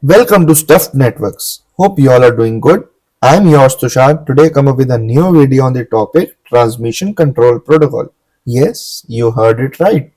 Welcome to Stuffed Networks. Hope you all are doing good. I'm yours Tushar. Today come up with a new video on the topic Transmission Control Protocol. Yes, you heard it right.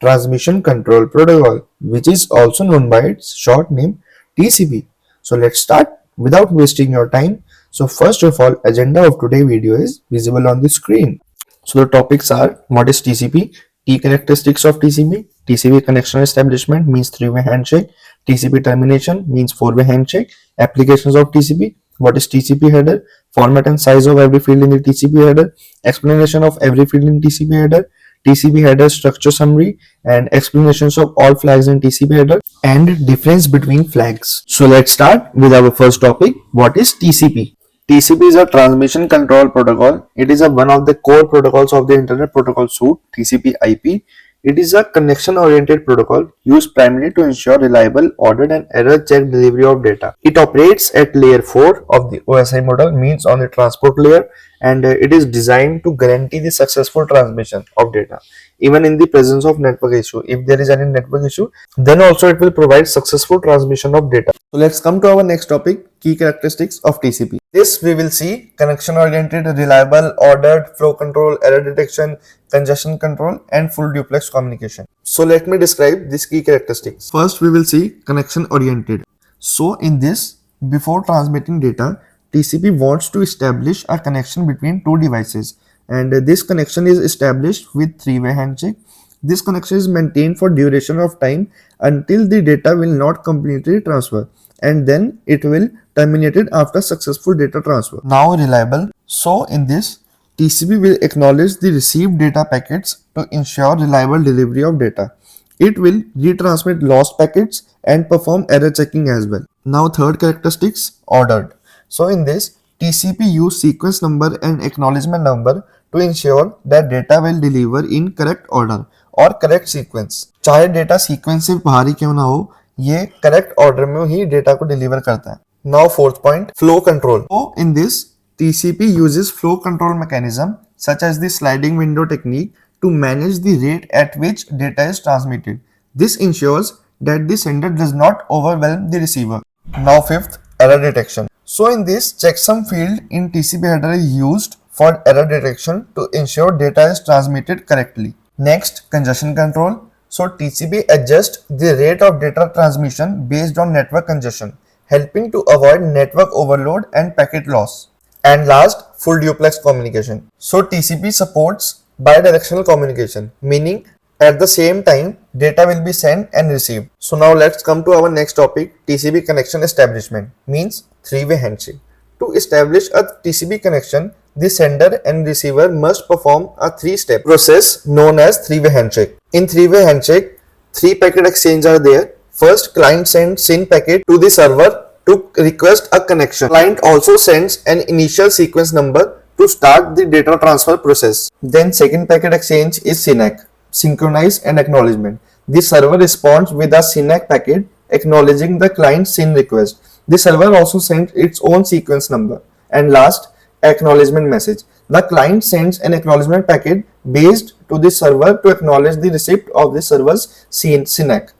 Transmission Control Protocol, which is also known by its short name TCP. So let's start without wasting your time. So first of all, agenda of today's video is visible on the screen. So the topics are what is TCP, characteristics of TCP, TCP connection establishment means three-way handshake, TCP termination means four-way handshake, applications of TCP, what is TCP header, format and size of every field in the TCP header, explanation of every field in TCP header, TCP header structure summary, and explanations of all flags in TCP header, and difference between flags. So let's start with our first topic. What is TCP? TCP is a transmission control protocol. It is one of the core protocols of the Internet Protocol suite, TCP/IP. It is a connection-oriented protocol used primarily to ensure reliable, ordered, and error-checked delivery of data. It operates at layer 4 of the OSI model, means on the transport layer, and it is designed to guarantee the successful transmission of data. Even in the presence of network issue, if there is any network issue, then also it will provide successful transmission of data. So let's come to our next topic, key characteristics of TCP. This we will see connection-oriented, reliable, ordered, flow control, error detection, congestion control, and full duplex communication. So let me describe these key characteristics. First, we will see connection-oriented. So in this, before transmitting data, TCP wants to establish a connection between two devices, and this connection is established with three-way handshake. This connection is maintained for duration of time until the data will not completely transfer, and then it will terminate it after successful data transfer. Now reliable. So in this, TCP will acknowledge the received data packets to ensure reliable delivery of data. It will retransmit lost packets and perform error checking as well. Now third characteristics, ordered. So in this, TCP use sequence number and acknowledgement number to ensure that data will deliver in correct order और correct sequence. चाहे data sequence से बाहर ही क्यों ना हो, ये correct order में ही data को डिलीवर करता है. Now fourth point, flow control. So in this, TCP uses flow control mechanism such as the sliding window technique to manage the rate at which data is transmitted. This ensures that the sender does not overwhelm the receiver. Now fifth, error detection. So in this, checksum field in TCP header is used for error detection to ensure data is transmitted correctly. Next, congestion control. So TCP adjusts the rate of data transmission based on network congestion, helping to avoid network overload and packet loss. And last, full duplex communication. So TCP supports bidirectional communication, meaning at the same time data will be sent and received. So now let's come to our next topic, TCP connection establishment, means three-way handshake. To establish a TCP connection, the sender and receiver must perform a three-step process known as three-way handshake. In three-way handshake, three packet exchange are there. First, client sends SYN packet to the server to request a connection. Client also sends an initial sequence number to start the data transfer process. Then second packet exchange is SYNAC, synchronize and acknowledgement. The server responds with a SYNAC packet acknowledging the client's SYN request. The server also sends its own sequence number. And last, acknowledgement message. The client sends an acknowledgement packet based to the server to acknowledge the receipt of the server's SYNAC.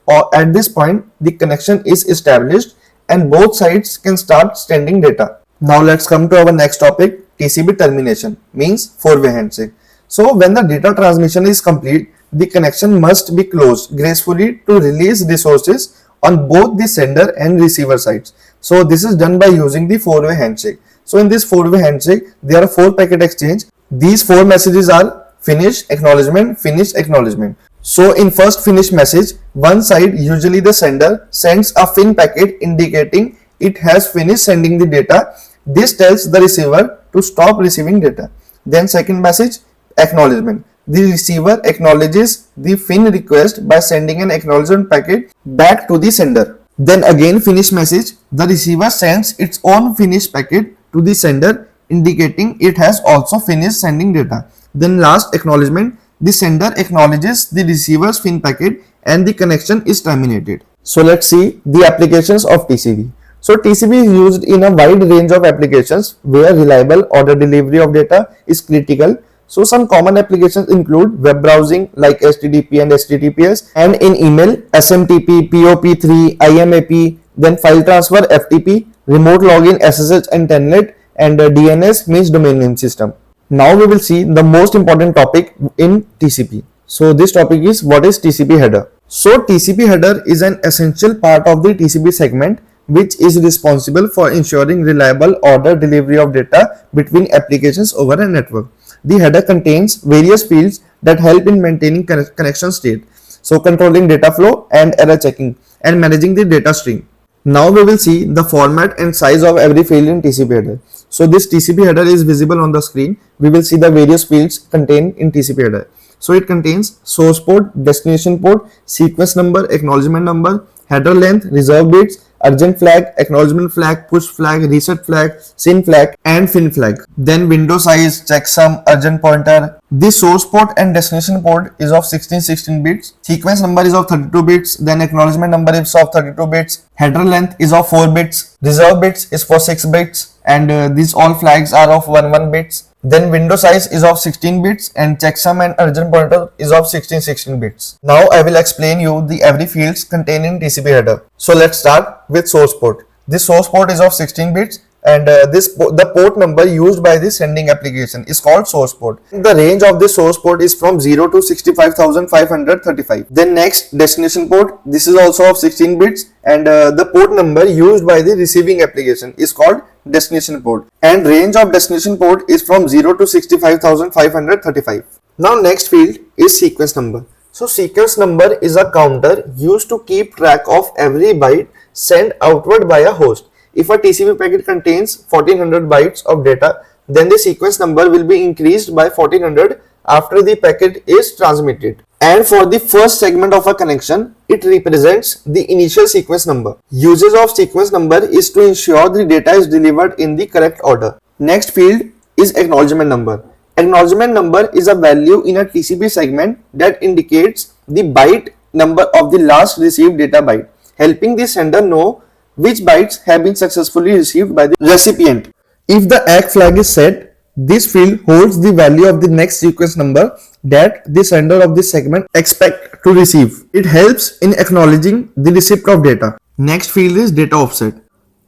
Or at this point, the connection is established and both sides can start sending data. Now let's come to our next topic, TCP termination, means four-way handshake. So when the data transmission is complete, the connection must be closed gracefully to release resources on both the sender and receiver sides. So this is done by using the four-way handshake. So in this four-way handshake, there are four packet exchange. These four messages are finish, acknowledgement, finish, acknowledgement. So in first finish message, one side, usually the sender, sends a FIN packet indicating it has finished sending the data. This tells the receiver to stop receiving data. Then second message, acknowledgement. The receiver acknowledges the FIN request by sending an acknowledgement packet back to the sender. Then again finish message, the receiver sends its own finish packet to the sender indicating it has also finished sending data. Then last, acknowledgement, the sender acknowledges the receiver's FIN packet and the connection is terminated. So let's see the applications of TCP. So TCP is used in a wide range of applications where reliable order delivery of data is critical. So some common applications include web browsing like HTTP and HTTPS, and in email, SMTP, POP3, IMAP, then file transfer FTP, remote login SSH and telnet, and DNS means domain name system. Now we will see the most important topic in TCP. So this topic is what is TCP header. So TCP header is an essential part of the TCP segment which is responsible for ensuring reliable order delivery of data between applications over a network. The header contains various fields that help in maintaining connection state, so controlling data flow and error checking and managing the data stream. Now we will see the format and size of every field in TCP header. So this TCP header is visible on the screen. We will see the various fields contained in TCP header. So it contains source port, destination port, sequence number, acknowledgement number, header length, reserved bits, urgent flag, acknowledgement flag, push flag, reset flag, SYN flag, and FIN flag. Then window size, checksum, urgent pointer. The source port and destination port is of 16 bits. Sequence number is of 32 bits. Then acknowledgement number is of 32 bits. Header length is of 4 bits. Reserved bits is for 6 bits. And these all flags are of 1 bits. Then window size is of 16 bits and checksum and urgent pointer is of 16 bits. Now I will explain you the every fields contained in TCP header. So let's start with source port. This source port is of 16 bits and the port number used by the sending application is called source port. The range of this source port is from 0 to 65,535. Then next, destination port. This is also of 16 bits and the port number used by the receiving application is called destination port, and range of destination port is from 0 to 65,535. Now next field is sequence number. So sequence number is a counter used to keep track of every byte sent outward by a host. If a TCP packet contains 1400 bytes of data, then the sequence number will be increased by 1400 after the packet is transmitted. And for the first segment of a connection, it represents the initial sequence number. Uses of sequence number is to ensure the data is delivered in the correct order. Next field is acknowledgement number. Acknowledgement number is a value in a TCP segment that indicates the byte number of the last received data byte, helping the sender know which bytes have been successfully received by the recipient. If the ACK flag is set, this field holds the value of the next sequence number that the sender of this segment expect to receive. It helps in acknowledging the receipt of data. Next field is data offset.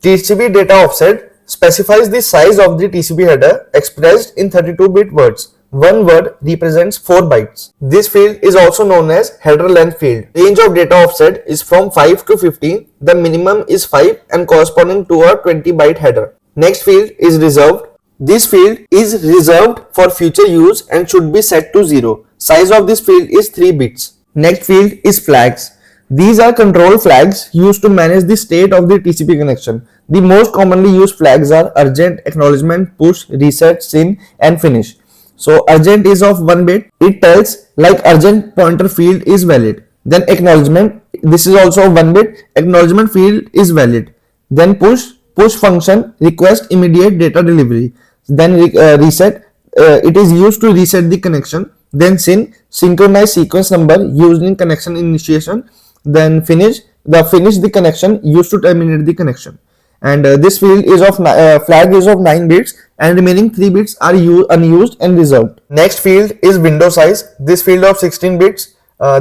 TCP data offset specifies the size of the TCP header expressed in 32-bit words. One word represents 4 bytes. This field is also known as header length field. Range of data offset is from 5 to 15. The minimum is 5 and corresponding to a 20-byte header. Next field is reserved. This field is reserved for future use and should be set to 0. Size of this field is 3 bits. Next field is flags. These are control flags used to manage the state of the TCP connection. The most commonly used flags are urgent, acknowledgement, push, reset, SYN, and finish. So urgent is of 1 bit. It tells like urgent pointer field is valid. Then acknowledgement, this is also 1 bit. Acknowledgement field is valid. Then push function request immediate data delivery. Then reset, it is used to reset the connection. Then SYN, synchronized sequence number used in connection initiation. Then finish the connection used to terminate the connection. And this field is of flag is of 9 bits and remaining 3 bits are unused and reserved. Next field is window size. This field of 16 bits.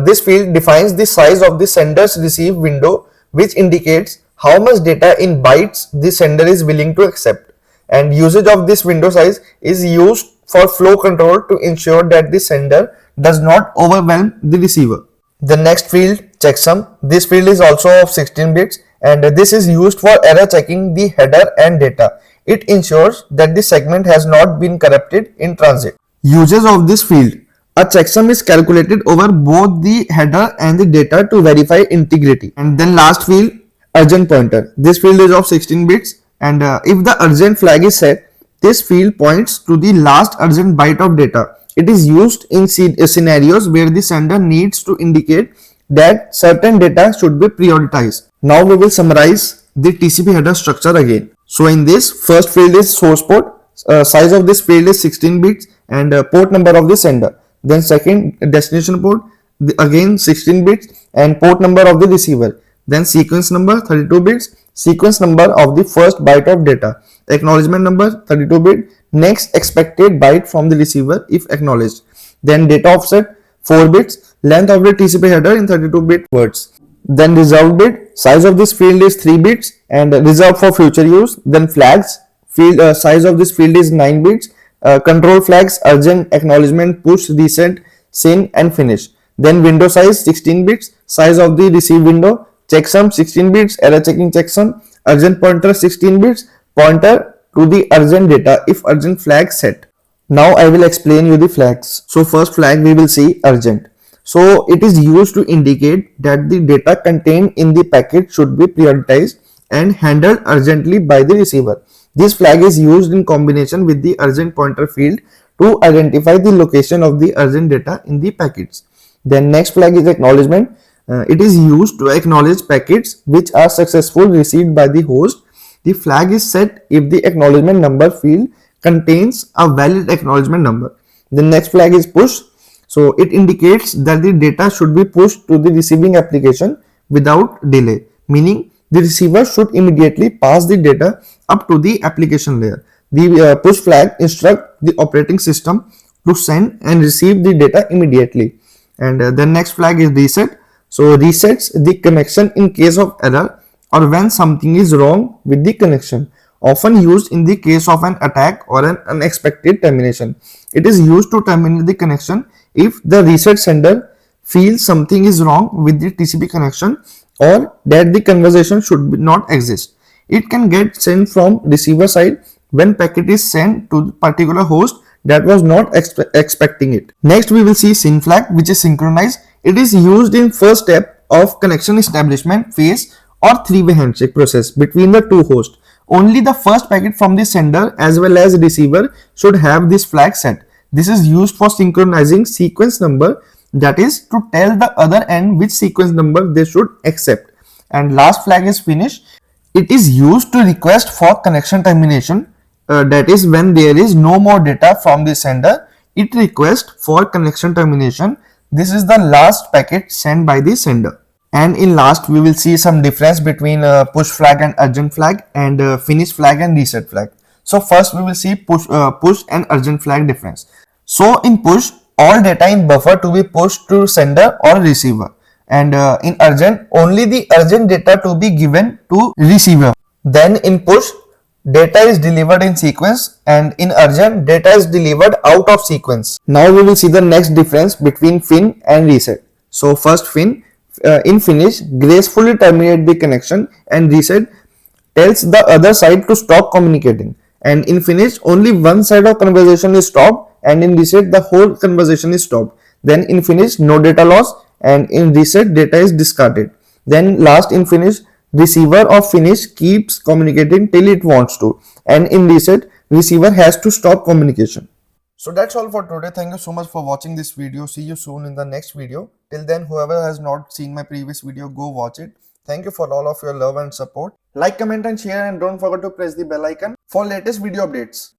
This field defines the size of the sender's receive window, which indicates how much data in bytes the sender is willing to accept. And usage of this window size is used for flow control to ensure that the sender does not overwhelm the receiver. The next field, checksum. This field is also of 16 bits and this is used for error checking the header and data. It ensures that the segment has not been corrupted in transit. Uses of this field. A checksum is calculated over both the header and the data to verify integrity. And then last field, urgent pointer. This field is of 16 bits and if the urgent flag is set, this field points to the last urgent byte of data. It is used in scenarios where the sender needs to indicate that certain data should be prioritized. Now we will summarize the TCP header structure again. So in this, first field is source port. Size of this field is 16 bits and port number of the sender. Then second, destination port, again 16 bits and port number of the receiver. Then sequence number 32 bits, sequence number of the first byte of data, acknowledgement number 32 bit, next expected byte from the receiver if acknowledged. Then data offset 4 bits, length of the TCP header in 32-bit words. Then reserved bit, size of this field is 3 bits and reserved for future use. Then flags, field size of this field is 9 bits. Control flags, urgent, acknowledgement, push, reset, send and finish. Then window size 16 bits, size of the receive window, checksum 16 bits, error checking checksum, urgent pointer 16 bits, pointer to the urgent data if urgent flag set. Now I will explain you the flags. So first flag we will see urgent. So it is used to indicate that the data contained in the packet should be prioritized and handled urgently by the receiver. This flag is used in combination with the urgent pointer field to identify the location of the urgent data in the packets. Then next flag is acknowledgement. It is used to acknowledge packets which are successfully received by the host. The flag is set if the acknowledgement number field contains a valid acknowledgement number. The next flag is push. So it indicates that the data should be pushed to the receiving application without delay, meaning the receiver should immediately pass the data up to the application layer. The push flag instructs the operating system to send and receive the data immediately. And the next flag is reset. So resets the connection in case of error or when something is wrong with the connection, often used in the case of an attack or an unexpected termination. It is used to terminate the connection if the reset sender feels something is wrong with the TCP connection or that the conversation should not exist. It can get sent from receiver side when packet is sent to the particular host that was not expecting it. Next we will see SYN flag, which is synchronized. It is used in first step of connection establishment phase or three-way handshake process between the two hosts. Only the first packet from the sender as well as receiver should have this flag set. This is used for synchronizing sequence number, that is to tell the other end which sequence number they should accept. And last flag is finish. It is used to request for connection termination, that is when there is no more data from the sender, it requests for connection termination. This is the last packet sent by the sender. And in last we will see some difference between push flag and urgent flag, and finish flag and reset flag. So first we will see push and urgent flag difference. So in push, all data in buffer to be pushed to sender or receiver, and in urgent, only the urgent data to be given to receiver. Then in push, data is delivered in sequence, and in urgent, data is delivered out of sequence. Now we will see the next difference between fin and reset. So first fin, in finish, gracefully terminate the connection, and reset tells the other side to stop communicating. And in finish, only one side of conversation is stopped, and in reset the whole conversation is stopped. Then in finish, no data loss, and in reset data is discarded. Then last, in finish, receiver of finish keeps communicating till it wants to, and in reset receiver has to stop communication. So that's all for today. Thank you so much for watching this video. See you soon in the next video. Till then, whoever has not seen my previous video, go watch it. Thank you for all of your love and support. Like, comment and share, and don't forget to press the bell icon for latest video updates.